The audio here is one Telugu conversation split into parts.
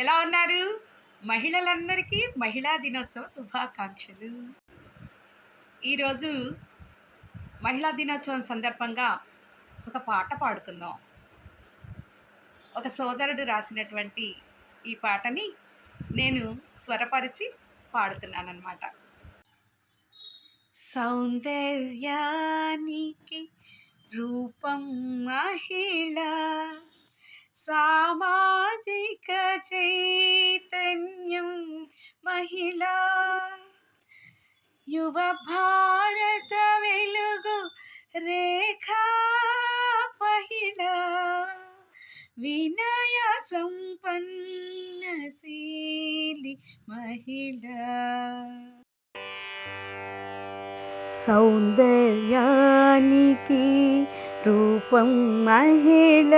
ఎలా ఉన్నారు? మహిళలందరికీ మహిళా దినోత్సవ శుభాకాంక్షలు. ఈరోజు మహిళా దినోత్సవం సందర్భంగా ఒక పాట పాడుకుందాం. ఒక సోదరుడు రాసినటువంటి ఈ పాటని నేను స్వరపరిచి పాడుతున్నానన్నమాట. సౌందర్యానికి రూపం మహిళ, సామాజిక చైతన్యం మహిళ, యువ భారత వెలుగు రేఖా మహిళ, వినయ సంపన్నశీలి మహిళ. సౌందర్యానికి రూపం మహిళ,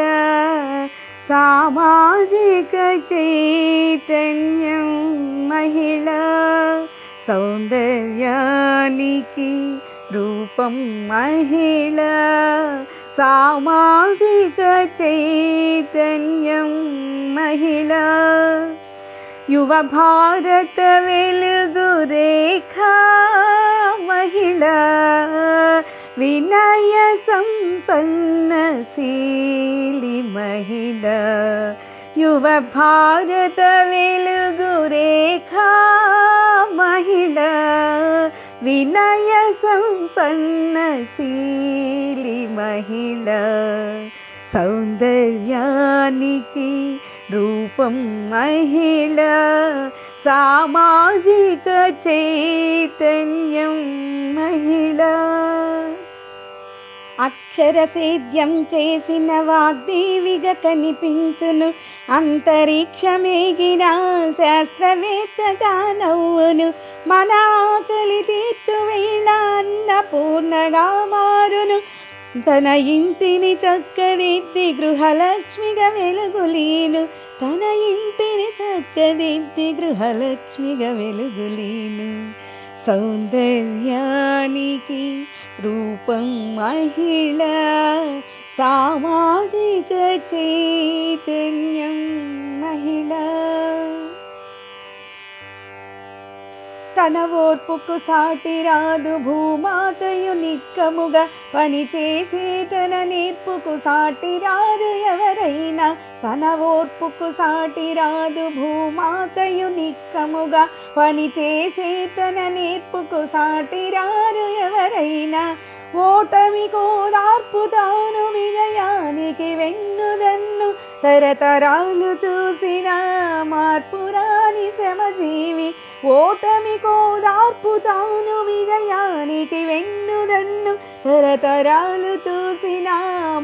సామాజిక చైతన్యం మహిళ, సౌందర్యానికి రూపం మహిళ, సామాజిక చైతన్యం మహిళ, యువ భారత వెలుగు రేఖా మహిళ, వినయ సంపన్నశీలి మహిళ, యువ భారత వెలుగు రేఖా మహిళ, వినయ సంపన్నశీలి మహిళ, సౌందర్యానికి రూపం మహిళ, సామాజిక చైతన్యం మహిళ. అక్షరసేద్యం చేసిన వాగ్దేవిగా కనిపించును, అంతరిక్షమేగిన శాస్త్రవేత్తగా నవ్వును, మన ఆకలి తీర్చు వేళ అన్నపూర్ణగా మారును, తన ఇంటిని చక్కదిద్ది గృహలక్ష్మిగా వెలుగులీను, తన ఇంటిని చక్కదిద్ది గృహలక్ష్మిగా వెలుగులీను. సౌందర్యానికి రూపం మహిళ, సామాజిక చైతన్యం మహిళ. తన ఓర్పుకు సాటి రాదు భూమాతయు నిక్కముగా పనిచేసి, తన నేర్పుకు సాటి రాదు ఎవరైనా, తన ఓర్పుకు సాటి రాదు భూమాతయు నిక్కముగా పనిచేసి, తన నేర్పుకు సాటి రారు ఎవరైనా, ఓటమి కోదార్పు తాను విజయానికి వెన్నుదన్ను, తరతరాలు చూసిన మార్పురాని శ్రమజీవి, ఓటమి కోదార్పు తాను విజయానికి వెన్నుదన్ను, తరతరాలు చూసిన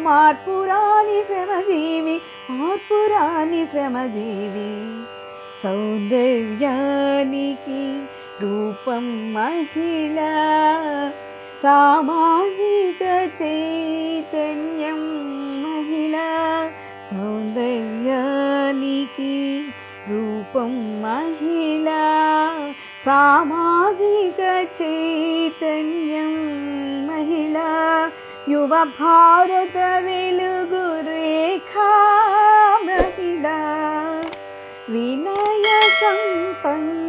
మార్పురాని శ్రమజీవి, మార్పురాని శ్రమజీవి. సౌందర్యానికి రూపం మహిళ, సామాజిక చైతన్యం మహిళ, సౌందర్యానికి రూపం మహిళ, సామాజిక చైతన్యం మహిళ, యువ భారత వెలుగు రేఖా మహిళ, వినయ సంపన్నశీలి